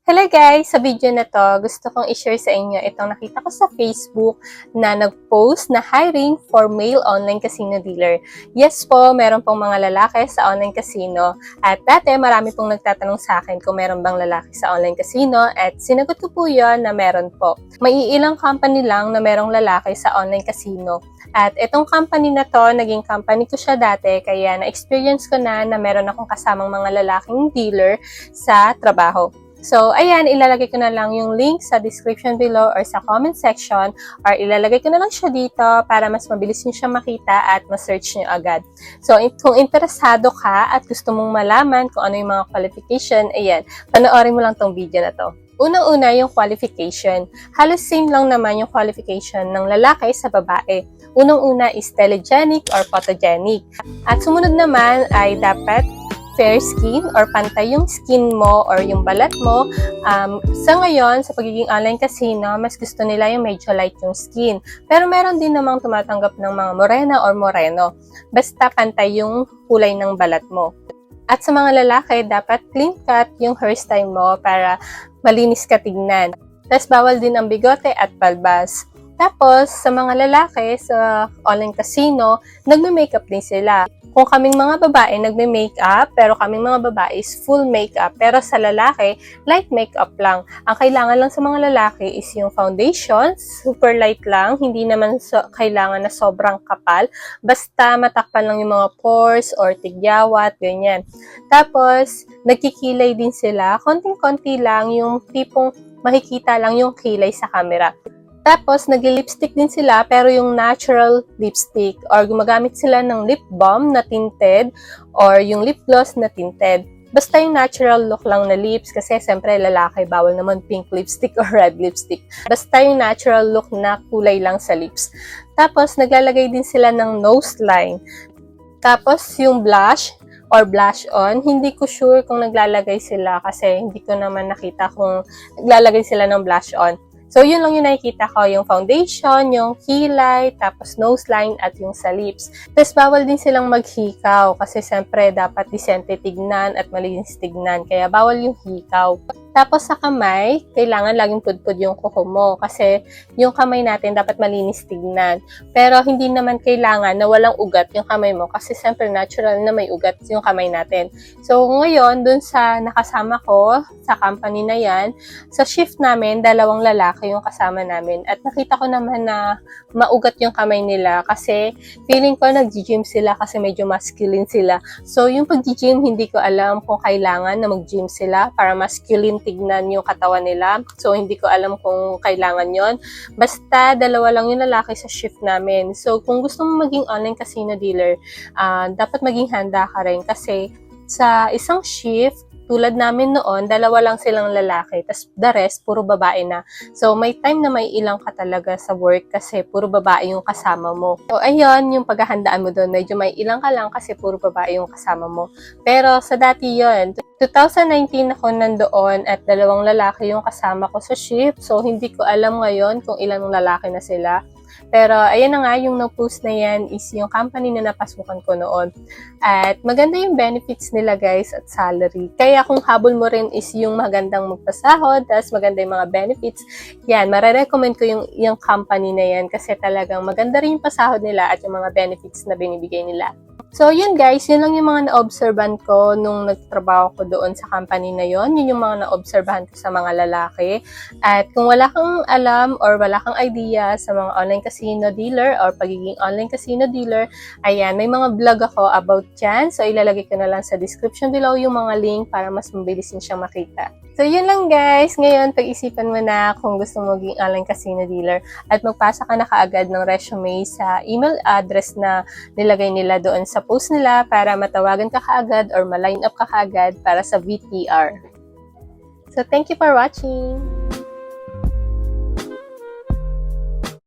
Hello guys! Sa video na to, gusto kong i-share sa inyo itong nakita ko sa Facebook na nag-post na hiring for male online casino dealer. Yes po, meron pong mga lalaki sa online casino at dati marami pong nagtatanong sa akin kung meron bang lalaki sa online casino at sinagot ko po yun na meron po. May ilang company lang na merong lalaki sa online casino. At itong company na to, naging company ko siya dati kaya na-experience ko na meron akong kasamang mga lalaking dealer sa trabaho. So, ayan, ilalagay ko na lang yung link sa description below or sa comment section or ilalagay ko na lang siya dito para mas mabilis nyo siya makita at ma-search nyo agad. So, kung interesado ka at gusto mong malaman kung ano yung mga qualification, ayan, panoorin mo lang tong video na to. Unang-una yung qualification. Halos same lang naman yung qualification ng lalaki sa babae. Unang-una is telegenic or photogenic. At sumunod naman ay dapat fair skin or pantay yung skin mo or yung balat mo. Sa ngayon, sa pagiging online casino, mas gusto nila yung medyo light yung skin. Pero meron din namang tumatanggap ng mga morena or moreno. Basta pantay yung kulay ng balat mo. At sa mga lalaki, dapat clean cut yung hairstyle mo para malinis ka tignan. Tapos bawal din ang bigote at palbas. Tapos, sa mga lalaki sa online casino, nagme-makeup din sila. Kung kaming mga babae nagme-makeup, pero kaming mga babae is full makeup. Pero sa lalaki, light makeup lang. Ang kailangan lang sa mga lalaki is yung foundation, super light lang. Hindi naman kailangan na sobrang kapal. Basta matakpan lang yung mga pores or tigyawat, ganyan. Tapos, nagkikilay din sila. Konting-konti lang yung tipong makikita lang yung kilay sa camera. Tapos, nag-lipstick din sila pero yung natural lipstick or gumagamit sila ng lip balm na tinted or yung lip gloss na tinted. Basta yung natural look lang na lips kasi siyempre lalaki, bawal naman pink lipstick or red lipstick. Basta yung natural look na kulay lang sa lips. Tapos, naglalagay din sila ng nose line. Tapos, yung blush or blush on, hindi ko sure kung naglalagay sila kasi hindi ko naman nakita kung naglalagay sila ng blush on. So, yun lang yung nakikita ko, yung foundation, yung kilay, tapos nose line, at yung sa lips. Tapos, bawal din silang maghikaw kasi siyempre dapat disente tignan at malinis tignan. Kaya, bawal yung hikaw. Tapos, sa kamay, kailangan laging pudpud yung kuko mo kasi yung kamay natin dapat malinis tignan. Pero, hindi naman kailangan na walang ugat yung kamay mo kasi siyempre natural na may ugat yung kamay natin. So, ngayon, dun sa nakasama ko, sa company na yan, sa shift namin, 2 lalaki yung kasama namin. At nakita ko naman na maugat yung kamay nila kasi feeling ko nag-gym sila kasi medyo masculine sila. So, yung pag-gym, hindi ko alam kung kailangan na mag-gym sila para masculine tignan yung katawan nila. So, hindi ko alam kung kailangan yon. Basta, 2 lang yung lalaki sa shift namin. So, kung gusto mo maging online casino dealer, dapat maging handa ka rin kasi sa isang shift, tulad namin noon, 2 lang silang lalaki, tas the rest, puro babae na. So, may time na may ilang ka talaga sa work kasi puro babae yung kasama mo. So, ayun, yung paghahandaan mo doon, medyo may ilang ka lang kasi puro babae yung kasama mo. Pero sa dati yun, 2019 ako nandoon at 2 lalaki yung kasama ko sa shift. So, hindi ko alam ngayon kung ilang lalaki na sila. Pero, ayan na nga, yung no-post na yan is yung company na napasukan ko noon. At maganda yung benefits nila guys at salary. Kaya kung habol mo rin is yung magandang magpasahod, tapos maganda yung mga benefits, yan, marerecommend ko yung company na yan kasi talagang maganda rin yung pasahod nila at yung mga benefits na binibigay nila. So, yun guys, yun lang yung mga na-obserban ko nung nagtrabaho ko doon sa company na yun. Yun yung mga na-obserbahan ko sa mga lalaki. At kung wala kang alam or wala kang idea sa mga online casino dealer or pagiging online casino dealer, ayan, may mga vlog ako about dyan. So, ilalagay ko na lang sa description below yung mga link para mas mabilis nyo siyang makita. So, yun lang guys. Ngayon, pag-isipan mo na kung gusto mo maging online casino dealer at magpasa ka na kaagad ng resume sa email address na nilagay nila doon sa post nila para matawagan ka kaagad or ma-line up ka kaagad para sa VTR. So, thank you for watching!